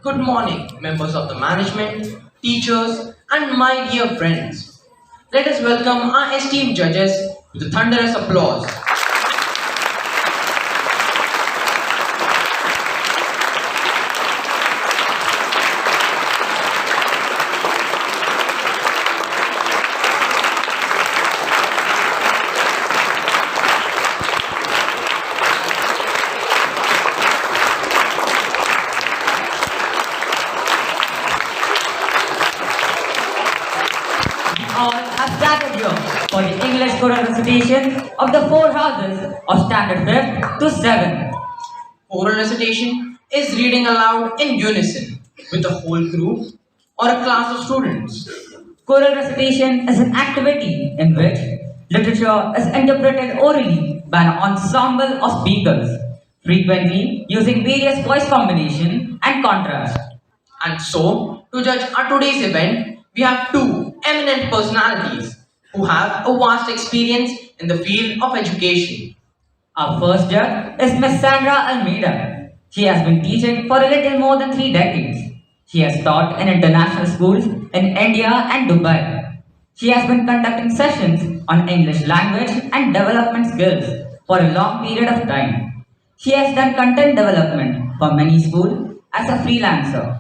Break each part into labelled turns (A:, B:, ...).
A: Good morning, members of the management, teachers, and my dear friends. Let us welcome our esteemed judges with a thunderous applause.
B: All have gathered here for the English choral recitation of the four houses of standard 5th to 7th.
A: Oral recitation is reading aloud in unison with a whole group or a class of students.
B: Choral recitation is an activity in which literature is interpreted orally by an ensemble of speakers, frequently using various voice combination and contrast.
A: And so, to judge our today's event, we have two eminent personalities who have a vast experience in the field of education.
B: Our first judge is Miss Sandra Almeida. She has been teaching for a little more than 3 decades. She has taught in international schools in India and Dubai. She has been conducting sessions on English language and development skills for a long period of time. She has done content development for many schools as a freelancer.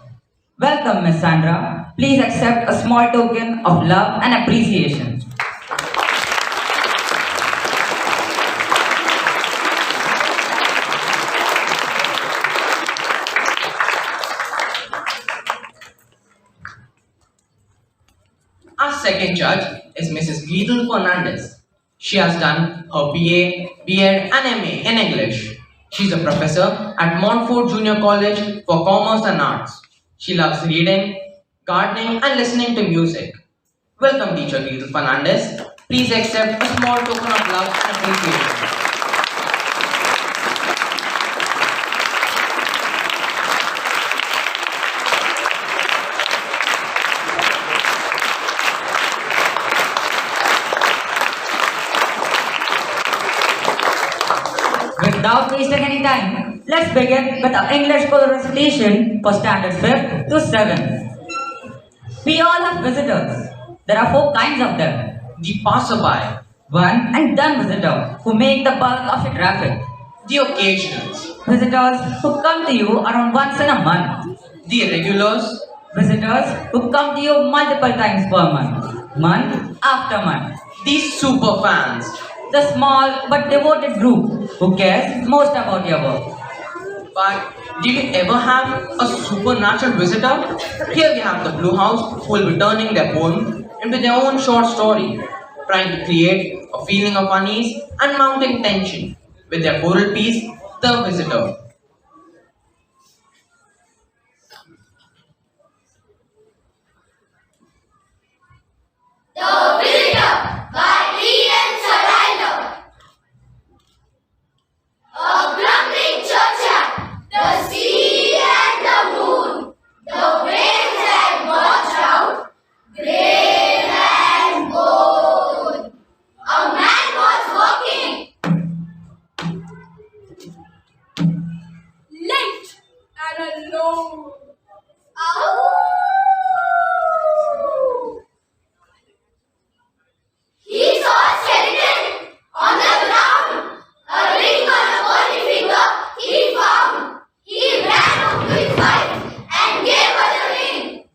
B: Welcome, Miss Sandra. Please accept a small token of love and appreciation.
A: Our second judge is Mrs. Gretel Fernandez. She has done her BA, B.Ed and MA in English. She's a professor at Montfort Junior College for Commerce and Arts. She loves reading, gardening and listening to music. Welcome teacher Gretel Fernandez. Please accept a small token of love and appreciation.
B: Without wasting any time, let's begin with our English choral recitation for standard 5th to 7th. We all have visitors. There are 4 kinds of them.
A: The passerby,
B: One and done visitor who make the bulk of your traffic.
A: the occasionals,
B: Visitors who come to you around once in a month.
A: the regulars,
B: Visitors who come to you multiple times per month after month.
A: the super fans.
B: The small but devoted group who cares most about your work.
A: But did you ever have a supernatural visitor? Here we have the Blue House who will be turning their poem into their own short story, trying to create a feeling of unease and mounting tension with their choral piece, The Visitor.
C: The Visitor by VII. A crumbling churchyard, the sea and the moon, the waves had washed out, grave and gold. A man was walking, late and alone. Ow! He saw a skeleton on the ground. A ring on a bony finger he found. He ran up to his wife and gave her the ring.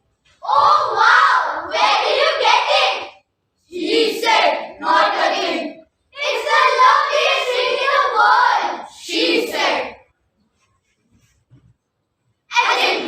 C: Oh wow, where did you get it? She said, not again. It's the loveliest ring in the world, she said. As it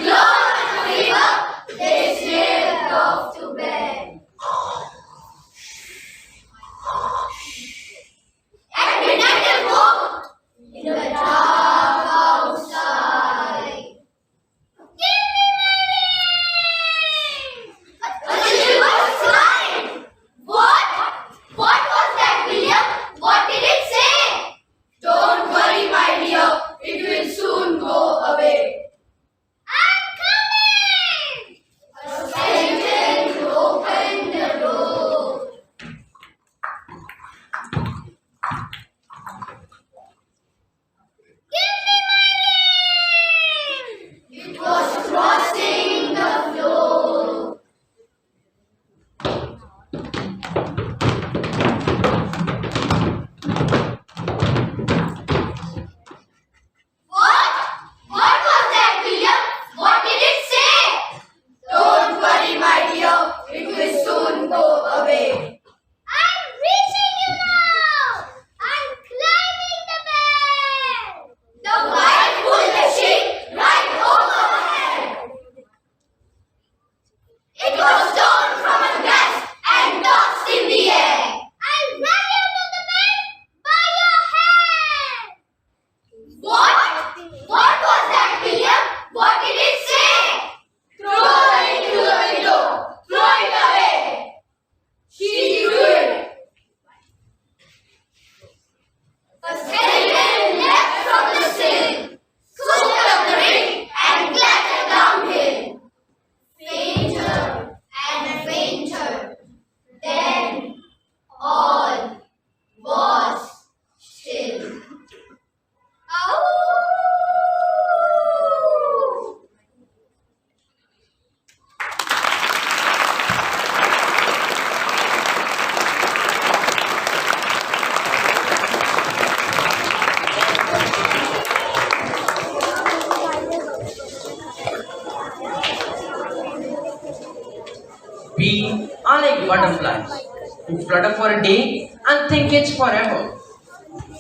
A: are like butterflies who flutter for a day and think it's forever.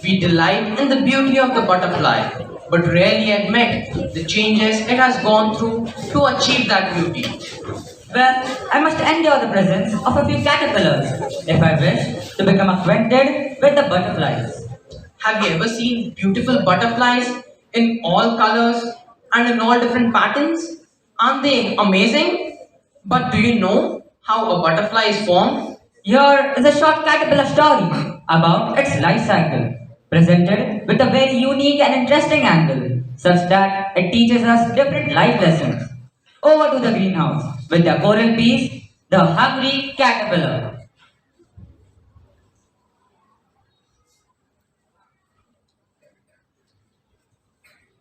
A: We delight in the beauty of the butterfly, but rarely admit the changes it has gone through to achieve that beauty.
B: Well, I must endure the presence of a few caterpillars if I wish to become acquainted with the butterflies.
A: Have you ever seen beautiful butterflies in all colors and in all different patterns? Aren't they amazing? But do you know how a butterfly is formed?
B: Here is a short caterpillar story about its life cycle, presented with a very unique and interesting angle, such that it teaches us different life lessons. Over to the greenhouse with the coral piece, the hungry caterpillar.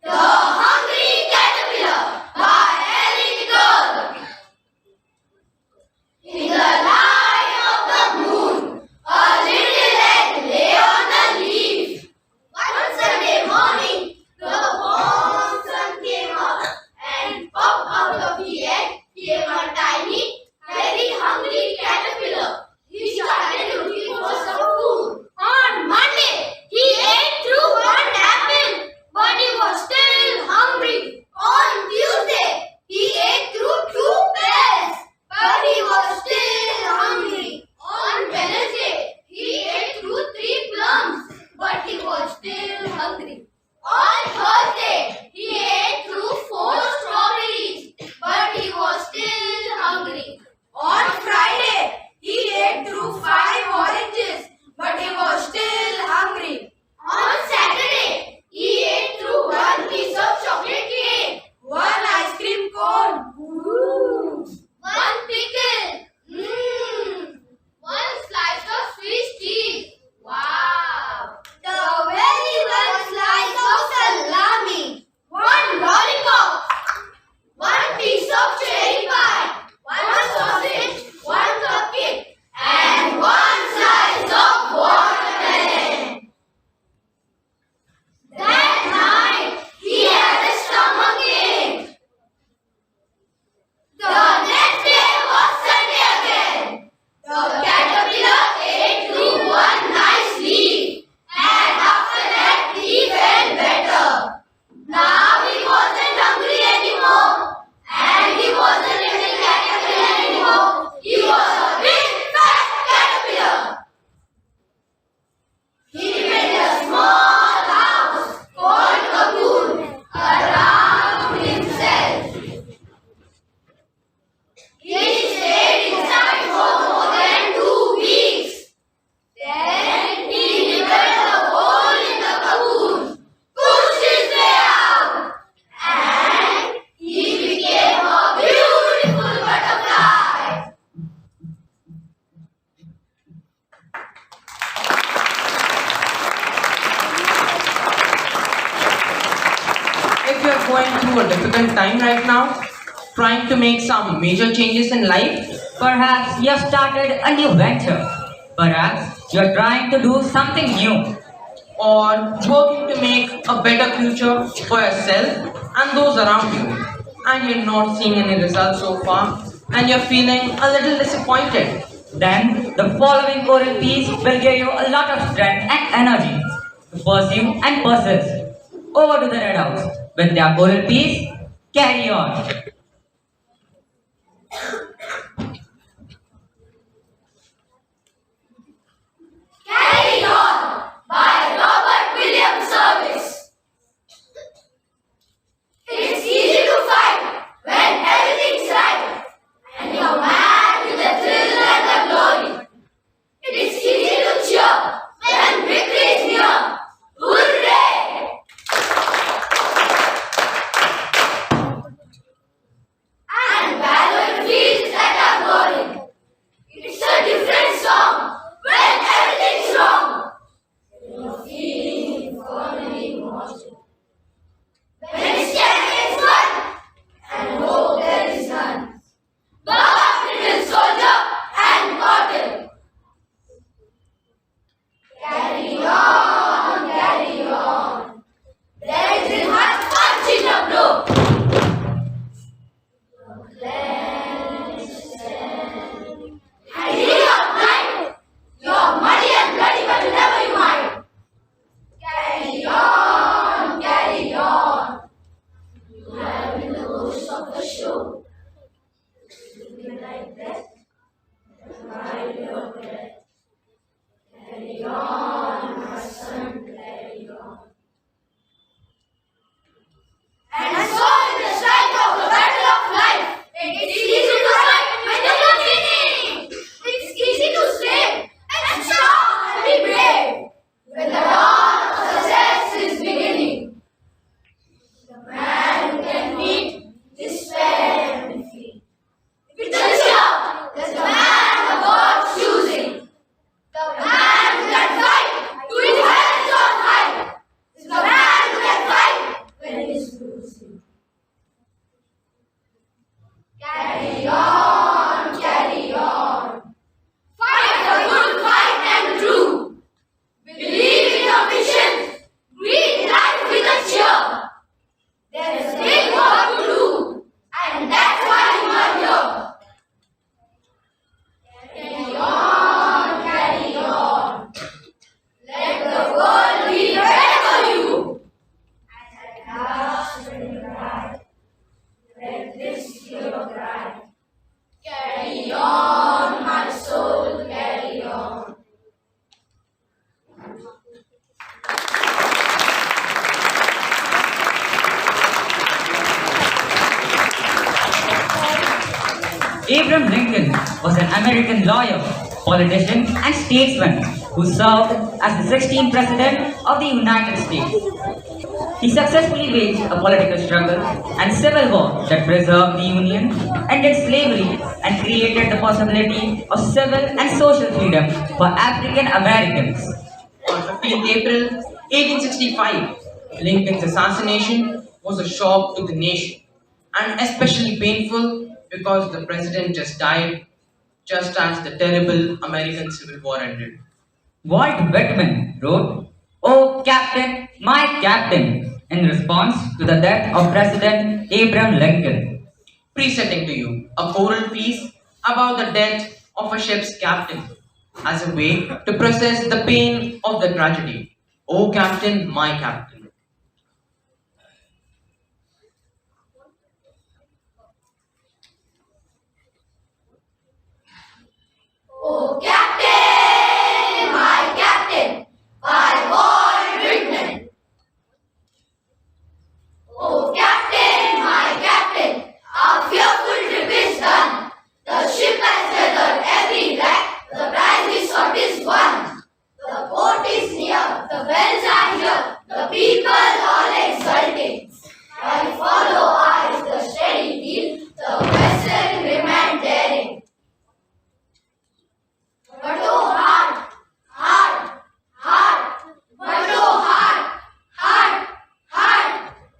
C: The Hungry Caterpillar by Eric Gold. In the light of the moon, a little egg lay on a leaf. One Sunday morning, the warm sun came up and popped out of the egg came a tiny, very hungry caterpillar. He started looking for some food. On Monday, he ate through one apple, but he was still hungry. On Tuesday, he ate through two pears, but he was still hungry. On Wednesday, he ate through three plums, but he was still hungry. On Thursday, he ate through four strawberries, but he was still hungry. On Friday, he ate through five oranges, but he was still hungry. On Saturday, he ate through one piece of chocolate cake, one ice cream cone, ooh, one pickle, one slice of Swiss cheese, wow, the very one slice of salami, one lollipop, one piece of cherry pie, one sausage, one cupcake, and one slice of watermelon. That night, he had a stomach ache. The next day was Sunday again. The caterpillar ate through one nice leaf, and after that he felt better. Now he wasn't hungry anymore, and he wasn't a little caterpillar anymore. He was a big fat caterpillar. He made a small house called cocoon around himself. He stayed inside for more than 2 weeks. Then he nibbled a hole in the cocoon, pushed his way out, and he became a beautiful butterfly.
A: If you are going through a difficult time right now, trying to make some major changes in life,
B: Perhaps you have started a new venture. Perhaps you are trying to do something new.
A: or working to make a better future for yourself and those around you, and you're not seeing any results so far, and you're feeling a little disappointed,
B: Then the following choral piece will give you a lot of strength and energy to pursue and persist. Over to the Red House with their choral piece, Carry On.
C: Carry On by Robert Williams Service. It's easy to fight when everything's right and you're mad with the thrill and the glory. It's easy to cheer when victory is near. Hooray! And valor feels that are going. It's a different song when everything's wrong. You're feeling falling
B: Abraham Lincoln was an American lawyer, politician, and statesman who served as the 16th President of the United States. He successfully waged a political struggle and civil war that preserved the Union, ended slavery, and created the possibility of civil and social freedom for African Americans.
A: On 15th April 1865, Lincoln's assassination was a shock to the nation and especially painful because the president just died just as the terrible American Civil War ended.
B: Walt Whitman wrote, "Oh Captain, my Captain," in response to the death of President Abraham Lincoln.
A: Presenting to you a choral piece about the death of a ship's captain as a way to process the pain of the tragedy. O Captain, my Captain.
C: Oh, Captain, my Captain, by Walt Whitman. Oh, Captain, my Captain, our fearful trip is done. The ship has weathered every wreck, the prize we sought is won. The port is near, the bells are here, the people all exulting. While follow eyes the steady wheel, the vessel remained daring. But oh heart, heart, heart, but oh heart, heart, heart,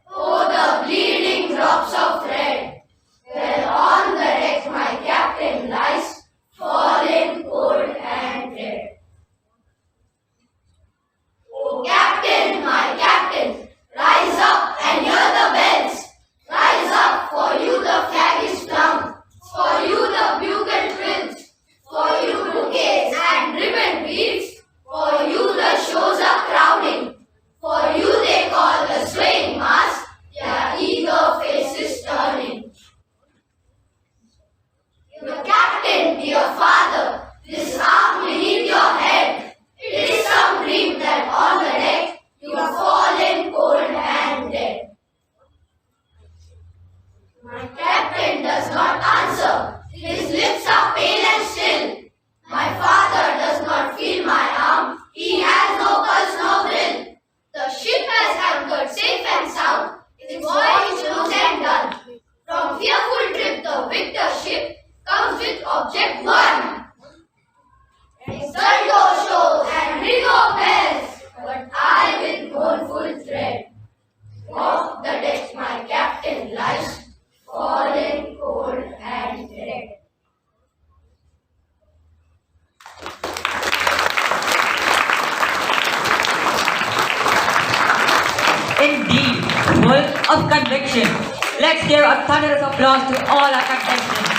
C: oh the bleeding drops of red, where on the deck my captain lies, fallen cold and dead. Oh captain, my captain, rise up and hear the bells. Rise up, for you the flag is flung, for you the bugle trills, for you bouquets and ribbon wreaths, for you the shows are crowding, for you they call the swaying mass, their eager faces turning. Your captain, dear father, this arm beneath your head, it is some dream that on the deck you have fallen cold and dead. My captain does not answer. His lips are pale and still. My father does not feel my arm. He has no pulse nor thrill. The ship has anchored safe and sound. Its voyage close and done. From fearful trip the victor ship comes with object one. Exulto shows and ring of bells, but I with mournful tread walk the deck my captain lies, fallen cold and dead.
B: Indeed, full of conviction. Let's give a thunderous applause to all our contestants.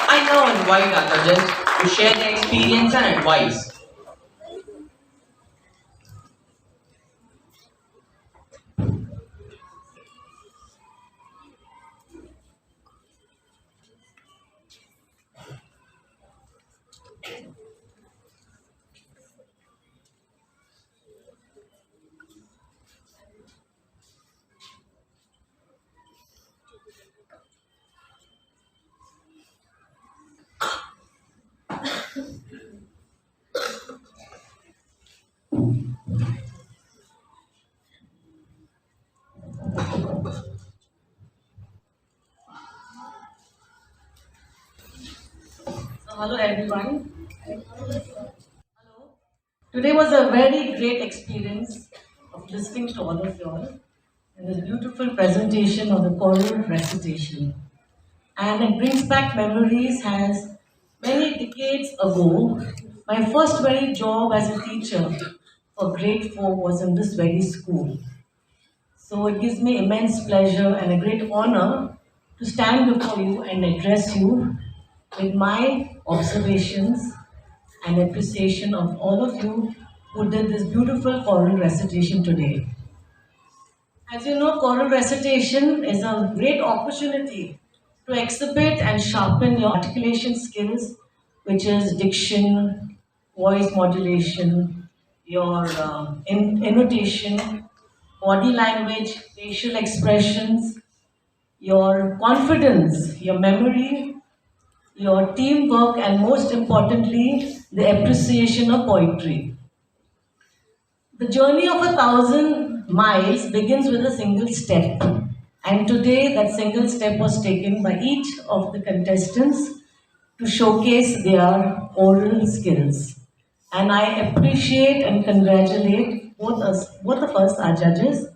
A: I now invite our judges to share their experience and advice.
D: Hello everyone. Today was a very great experience of listening to all of you all and this beautiful presentation of the choral recitation. And it brings back memories as many decades ago, my first very job as a teacher for grade 4 was in this very school. So it gives me immense pleasure and a great honor to stand before you and address you with my observations and appreciation of all of you who did this beautiful choral recitation today. As you know, choral recitation is a great opportunity to exhibit and sharpen your articulation skills, which is diction, voice modulation, your intonation, body language, facial expressions, your confidence, your memory, your teamwork, and most importantly, the appreciation of poetry. The journey of 1,000 miles begins with a single step. And today, that single step was taken by each of the contestants to showcase their oral skills. And I appreciate and congratulate both of us, our judges.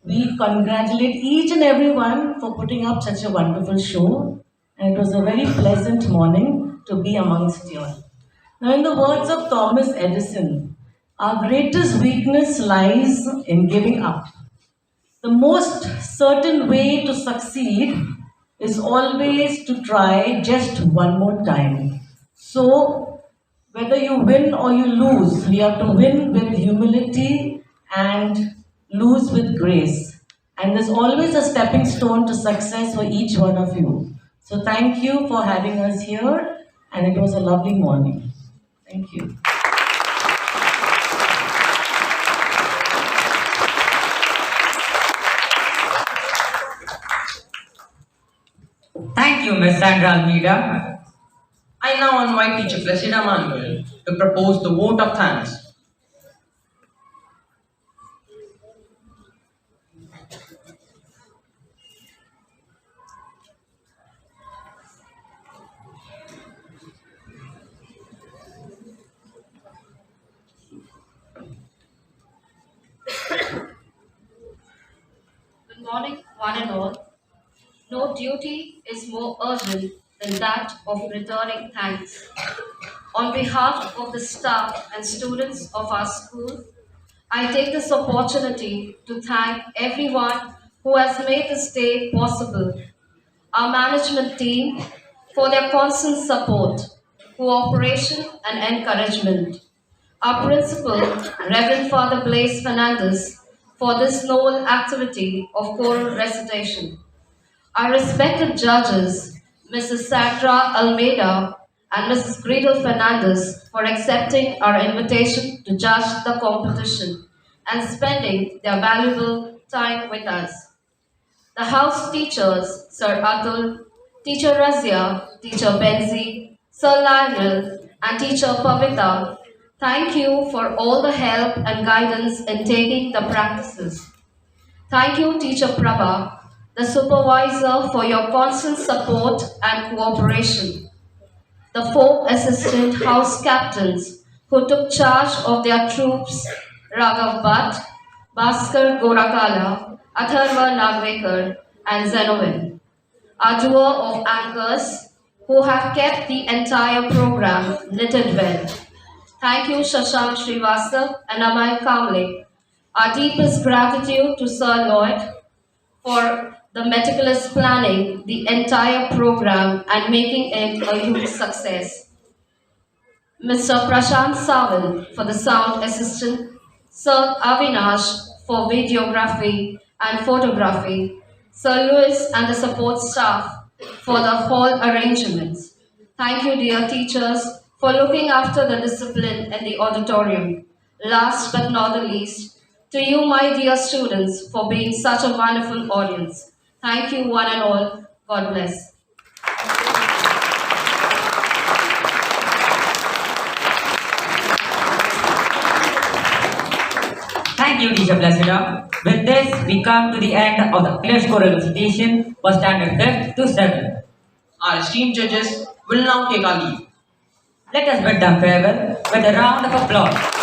D: We congratulate each and everyone for putting up such a wonderful show. And it was a very pleasant morning to be amongst you all. Now, in the words of Thomas Edison, our greatest weakness lies in giving up. The most certain way to succeed is always to try just one more time. So, whether you win or you lose, you have to win with humility and lose with grace. And there's always a stepping stone to success for each one of you. So, thank you for having us here, and it was a lovely morning. Thank you.
B: Thank you, Miss Sandra Almeida.
A: I now invite teacher Cressida Manuel to propose the vote of thanks.
C: Good morning, one and all. No duty is more urgent than that of returning thanks. On behalf of the staff and students of our school, I take this opportunity to thank everyone who has made this day possible. Our management team for their constant support, cooperation, and encouragement. Our principal, Reverend Father Blaise Fernandez, for this noble activity of choral recitation. Our respected judges, Mrs. Sandra Almeida and Mrs. Gretel Fernandez, for accepting our invitation to judge the competition and spending their valuable time with us. The house teachers, Sir Atul, Teacher Razia, Teacher Benzi, Sir Lionel, and Teacher Pavita, thank you for all the help and guidance in taking the practices. Thank you, Teacher Prabha, the supervisor, for your constant support and cooperation. The four assistant house captains who took charge of their troops, Raghav Bhatt, Bhaskar Gorakala, Atharva Nagvekar, and Zenovin. Our duo of anchors who have kept the entire program knitted well. Thank you, Shashank Srivastav and Amay Kamble. Our deepest gratitude to Sir Lloyd for the meticulous planning the entire program and making it a huge success. Mr. Prashant Sawant for the sound assistant, Sir Avinash for videography and photography, Sir Louis and the support staff for the hall arrangements. Thank you, dear teachers, for looking after the discipline in the auditorium. Last but not the least, to you, my dear students, for being such a wonderful audience. Thank you, one and all. God bless.
B: Thank you, Teacher Placida. With this, we come to the end of the English choral recitation for standard 5th to 7th.
A: Our esteemed judges will now take our leave.
B: Let us bid them farewell with a round of applause.